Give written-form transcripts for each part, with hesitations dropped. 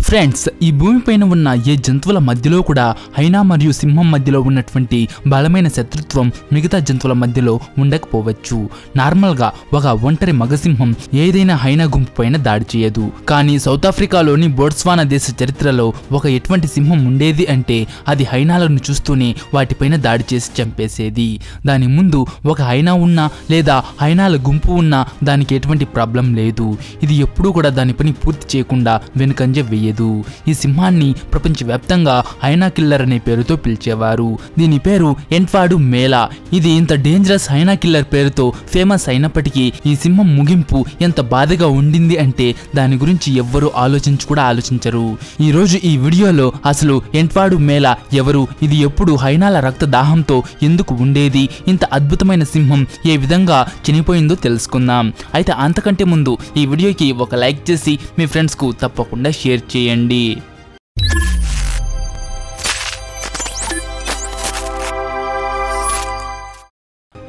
Friends, ఈ భూమిపైన ఉన్న ఏ జంతువుల మధ్యలో కూడా హైనా మరియు సింహం మధ్యలో ఉన్నటువంటి బలమైన శత్రుత్వం మిగతా జంతువుల మధ్యలో ఉండకపోవచ్చు. నార్మల్గా ఒక ఒంటరి మగసింహం ఏదైనా హైనా గుంపు పైన దాడి చేయదు. కానీ సౌత్ ఆఫ్రికాలోని బోట్స్వానా దేశ చరిత్రలో ఒక ఎటువంటి సింహం ఉండేది అంటే అది హైనాలను చూస్తూనే వాటిపైన దాడి చేసి చంపేసేది. దాని ముందు ఒక హైనా ఉన్నా లేదా హైనాల గుంపు ఉన్నా దానికి ఎటువంటి ప్రాబ్లం లేదు. ఇది ఎప్పుడూ కూడా దాని పని పూర్తి చేయకుండా వెనుకంజ వేయదు. ఈ సింహాన్ని ప్రపంచవ్యాప్తంగా హైనా కిల్లర్ అనే పేరుతో పిలిచేవారు. దీని పేరు ఎన్ఫాడు మేలా. ఇది ఇంత డేంజరస్ హైనా కిల్లర్ పేరుతో ఫేమస్ అయినప్పటికీ ఈ సింహం ముగింపు ఎంత బాధగా ఉండింది అంటే దాని గురించి ఎవ్వరూ ఆలోచించరు. ఈ రోజు ఈ వీడియోలో అసలు ఎన్ఫాడు మేలా ఎవరు, ఇది ఎప్పుడు హైనాల రక్త దాహంతో ఎందుకు ఉండేది, ఇంత అద్భుతమైన సింహం ఏ విధంగా చనిపోయిందో తెలుసుకుందాం. అయితే అంతకంటే ముందు ఈ వీడియోకి ఒక లైక్ చేసి మీ ఫ్రెండ్స్ కు తప్పకుండా షేర్ చేయండి.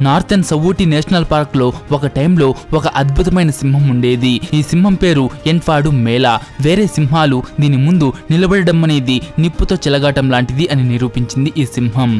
నార్థన్ సవూటి నేషనల్ పార్క్ లో ఒక టైంలో ఒక అద్భుతమైన సింహం ఉండేది. ఈ సింహం పేరు ఎన్ఫాడు మేలా. వేరే సింహాలు దీని ముందు నిలబడడం అనేది నిప్పుతో చెలగాటం లాంటిది అని నిరూపించింది ఈ సింహం.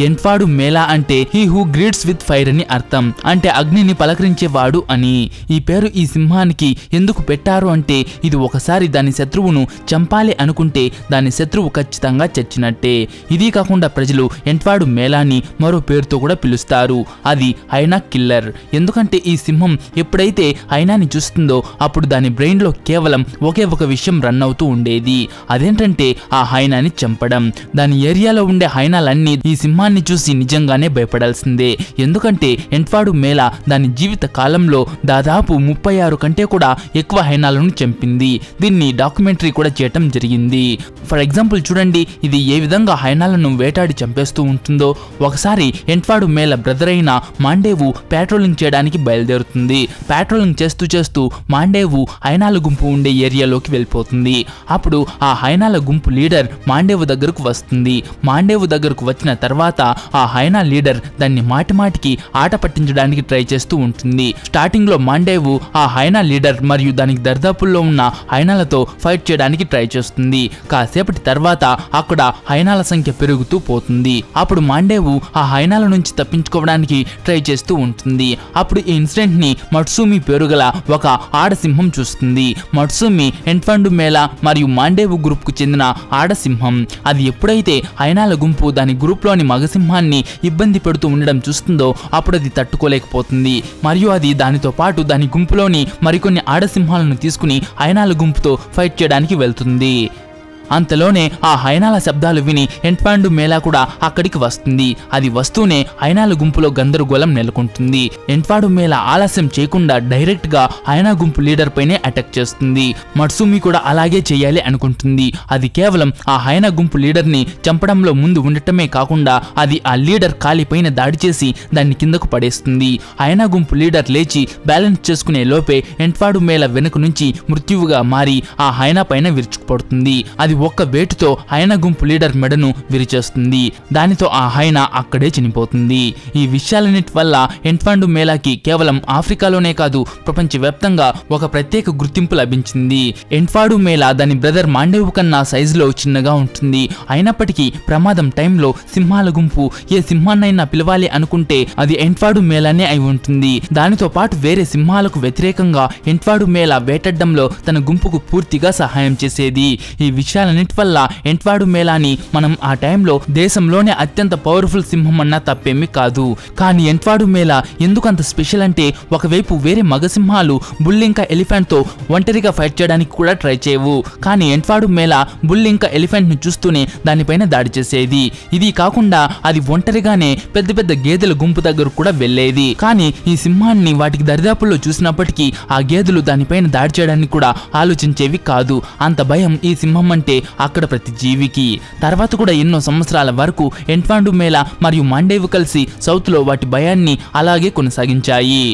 ఎన్ఫాడు మేలా అంటే he who greets with fire అని అర్థం. అంటే అగ్నిని పలకరించేవాడు అని. ఈ పేరు ఈ సింహానికి ఎందుకు పెట్టారు అంటే ఇది ఒకసారి దాని శత్రువును చంపాలి అనుకుంటే దాని శత్రువు ఖచ్చితంగా చచ్చినట్టే. ఇది కాకుండా ప్రజలు ఎన్ఫాడు మేలాని మరో పేరుతో కూడా పిలుస్తారు. అది హైనా కిల్లర్. ఎందుకంటే ఈ సింహం ఎప్పుడైతే హైనాని చూస్తుందో అప్పుడు దాని బ్రెయిన్ లో కేవలం ఒకే ఒక విషయం రన్ అవుతూ ఉండేది. అదేంటంటే ఆ హైనాని చంపడం. దాని ఏరియాలో ఉండే హైనాలన్నీ ఈ సింహాన్ని చూసి నిజంగానే భయపడాల్సిందే. ఎందుకంటే ఎన్ఫాడు మేలా దాని జీవిత కాలంలో దాదాపు 36 కంటే కూడా ఎక్కువ హైనాలను చంపింది. దీన్ని డాక్యుమెంటరీ కూడా చేయటం జరిగింది. ఫర్ ఎగ్జాంపుల్ చూడండి, ఇది ఏ విధంగా హైనాలను వేటాడి చంపేస్తూ ఉంటుందో. ఒకసారి ఎన్ఫాడు మేలా బ్రదర్ అయిన మాండేవు పెట్రోలింగ్ చేయడానికి బయలుదేరుతుంది. పెట్రోలింగ్ చేస్తూ మాండేవు హైనాల గుంపు ఉండే ఏరియాలోకి వెళ్ళిపోతుంది. అప్పుడు ఆ హైనాల గుంపు లీడర్ మాండేవు దగ్గరకు వస్తుంది. మాండేవు దగ్గరకు వచ్చిన తర్వాత ఆ హైనా లీడర్ దాన్ని మాటిమాటికి ఆట పట్టించడానికి ట్రై చేస్తూ ఉంటుంది. స్టార్టింగ్ లో మాండేవు ఆ హైనా లీడర్ మరియు దానికి దర్దాపుల్లో ఉన్న హైనాలతో ఫైట్ చేయడానికి ట్రై చేస్తుంది. కాసేపటి తర్వాత అక్కడ హైనాల సంఖ్య పెరుగుతూ పోతుంది. అప్పుడు మాండేవు ఆ హైనాల నుంచి తప్పించుకోవడానికి ట్రై చేస్తూ ఉంటుంది. అప్పుడు ఈ ఇన్సిడెంట్ ని మట్సుమి పేరు గల ఒక ఆడసింహం చూస్తుంది. మట్సుమి ఎన్ఫాడు మేలా మరియు మాండేవు గ్రూప్ కు చెందిన ఆడసింహం. అది ఎప్పుడైతే హైనాల గుంపు దాని గ్రూప్ లోని మగసింహాన్ని ఇబ్బంది పెడుతూ ఉండడం చూస్తుందో అప్పుడు అది తట్టుకోలేకపోతుంది. మరియు అది దానితో పాటు దాని గుంపులోని మరికొన్ని ఆడసింహాలను తీసుకుని హైనాల గుంపుతో ఫైట్ చేయడానికి వెళ్తుంది. అంతలోనే ఆ హైనాల శబ్దాలు విని ఎన్ఫాడు మేలా కూడా అక్కడికి వస్తుంది. అది వస్తూనే హైనాల గుంపులో గందరగోళం నెలకొంటుంది. ఎన్ఫాడు మేలా ఆలస్యం చేయకుండా డైరెక్ట్ గా హైనా గుంపు లీడర్ పైనే అటాక్ చేస్తుంది. మట్సుమి కూడా అలాగే చేయాలి అనుకుంటుంది. అది కేవలం ఆ హైనా గుంపు లీడర్ ని చంపడంలో ముందు ఉండటమే కాకుండా అది ఆ లీడర్ కాలిపైన దాడి చేసి దాన్ని కిందకు పడేస్తుంది. హైనా గుంపు లీడర్ లేచి బ్యాలెన్స్ చేసుకునే లోపే ఎన్ఫాడు మేలా వెనుక నుంచి మృత్యువుగా మారి ఆ హైనా పైన విరుచుకుపడుతుంది. అది ఒక్క వేటుతో హైనా గుంపు లీడర్ మెడను విరిచేస్తుంది. దానితో ఆ హైనా అక్కడే చనిపోతుంది. ఈ విషయాలన్నిటి వల్ల ఎన్ఫాడు మేలాకి కేవలం ఆఫ్రికాలోనే కాదు ప్రపంచవ్యాప్తంగా ఒక ప్రత్యేక గుర్తింపు లభించింది. ఎన్ఫాడు మేలా దాని బ్రదర్ మాండేవు కన్నా సైజులో చిన్నగా ఉంటుంది. అయినప్పటికీ ప్రమాదం టైంలో సింహాల గుంపు ఏ సింహాన్నైనా పిలవాలి అనుకుంటే అది ఎన్ఫాడు మేలానే అయి ఉంటుంది. దానితో పాటు వేరే సింహాలకు వ్యతిరేకంగా ఎన్ఫాడు మేలా వేటాడడంలో తన గుంపుకు పూర్తిగా సహాయం చేసేది. ఈ విషయాలన్నిటి వల్ల ఎన్ఫాడు మేలాని మనం ఆ టైంలో దేశంలోనే అత్యంత పవర్ఫుల్ సింహం అన్నా తప్పేమీ కాదు. కానీ ఎన్ఫాడు మేలా ఎందుకు అంత స్పెషల్ అంటే ఒకవైపు వేరే మగసింహాలు బుల్ ఇంకా ఎలిఫెంట్ తో ఒంటరిగా ఫైట్ చేయడానికి కూడా ట్రై చేయవు. కానీ ఎన్ఫాడు మేలా బుల్ ఇంకా ఎలిఫెంట్ ను చూస్తూనే దానిపైన దాడి చేసేది. ఇది కాకుండా అది ఒంటరిగానే పెద్ద పెద్ద గేదెల గుంపు దగ్గర కూడా వెళ్లేది. కానీ ఈ సింహాన్ని వాటికి దరిదాపుల్లో చూసినప్పటికీ ఆ గేదెలు దానిపైన దాడి చేయడానికి కూడా ఆలోచించేవి కాదు. అంత భయం ఈ సింహం అంటే అక్కడ ప్రతి జీవికి. తర్వాత కూడా ఎన్నో సంవత్సరాల వరకు ఎన్ఫాడు మేలా మరియు మాండేవు కలిసి సౌత్ లో వాటి భయాన్ని అలాగే కొనసాగించాయి.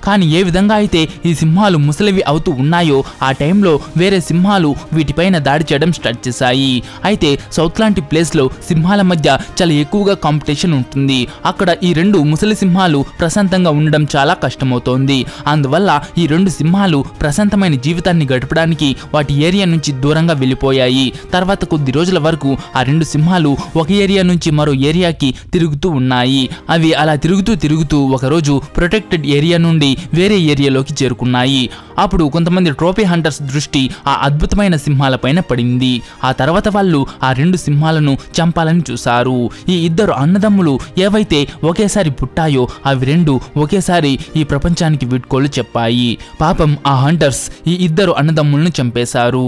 కానీ ఏ విధంగా అయితే ఈ సింహాలు ముసలివి అవుతూ ఉన్నాయో ఆ టైంలో వేరే సింహాలు వీటిపైన దాడి చేయడం స్టార్ట్ చేశాయి. అయితే సౌత్ లాంటి ప్లేస్లో సింహాల మధ్య చాలా ఎక్కువగా కాంపిటీషన్ ఉంటుంది. అక్కడ ఈ రెండు ముసలి సింహాలు ప్రశాంతంగా ఉండడం చాలా కష్టమవుతోంది. అందువల్ల ఈ రెండు సింహాలు ప్రశాంతమైన జీవితాన్ని గడపడానికి వాటి ఏరియా నుంచి దూరంగా వెళ్ళిపోయాయి. తర్వాత కొద్ది రోజుల వరకు ఆ రెండు సింహాలు ఒక ఏరియా నుంచి మరో ఏరియాకి తిరుగుతూ ఉన్నాయి. అవి అలా తిరుగుతూ ఒకరోజు ప్రొటెక్టెడ్ ఏరియా నుండి వేరే ఏరియాలోకి చేరుకున్నాయి. అప్పుడు కొంతమంది ట్రోఫీ హంటర్స్ దృష్టి ఆ అద్భుతమైన సింహాలపైన పడింది. ఆ తర్వాత వాళ్ళు ఆ రెండు సింహాలను చంపాలని చూశారు. ఈ ఇద్దరు అన్నదమ్ములు ఏవైతే ఒకేసారి పుట్టాయో అవి రెండు ఒకేసారి ఈ ప్రపంచానికి వీడ్కోలు చెప్పాయి. పాపం ఆ హంటర్స్ ఈ ఇద్దరు అన్నదమ్ములను చంపేశారు.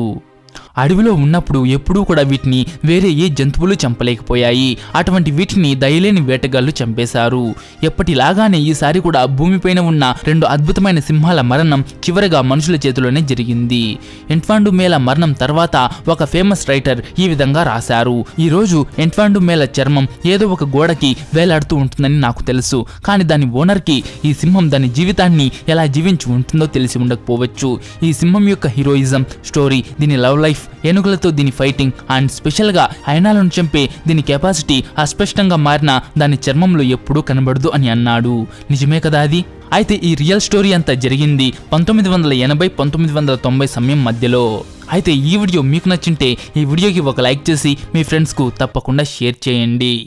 అడవిలో ఉన్నప్పుడు ఎప్పుడూ కూడా వీటిని వేరే ఏ జంతువులు చంపలేకపోయాయి. అటువంటి వీటిని దయలేని వేటగాళ్లు చంపేశారు. ఎప్పటిలాగానే ఈసారి కూడా భూమిపైన ఉన్న రెండు అద్భుతమైన సింహాల మరణం చివరిగా మనుషుల చేతిలోనే జరిగింది. ఎన్ఫాండు మేళా మరణం తర్వాత ఒక ఫేమస్ రైటర్ ఈ విధంగా రాశారు. ఈ రోజు ఎన్ఫాండు మేళా చర్మం ఏదో ఒక గోడకి వేలాడుతూ ఉంటుందని నాకు తెలుసు, కానీ దాని ఓనర్కి ఈ సింహం దాని జీవితాన్ని ఎలా జీవించి ఉంటుందో తెలిసి ఉండకపోవచ్చు. ఈ సింహం యొక్క హీరోయిజం స్టోరీ, దీని లవ్ లైఫ్, ఏనుగులతో దీని ఫైటింగ్ అండ్ స్పెషల్గా హైనాలను చంపే దీని కెపాసిటీ అస్పష్టంగా మారిన దాని చర్మంలో ఎప్పుడూ కనబడదు అని అన్నాడు. నిజమే కదా అది? అయితే ఈ రియల్ స్టోరీ అంతా జరిగింది 1980-1990 సమయం మధ్యలో. అయితే ఈ వీడియో మీకు నచ్చింటే ఈ వీడియోకి ఒక లైక్ చేసి మీ ఫ్రెండ్స్కు తప్పకుండా షేర్ చేయండి.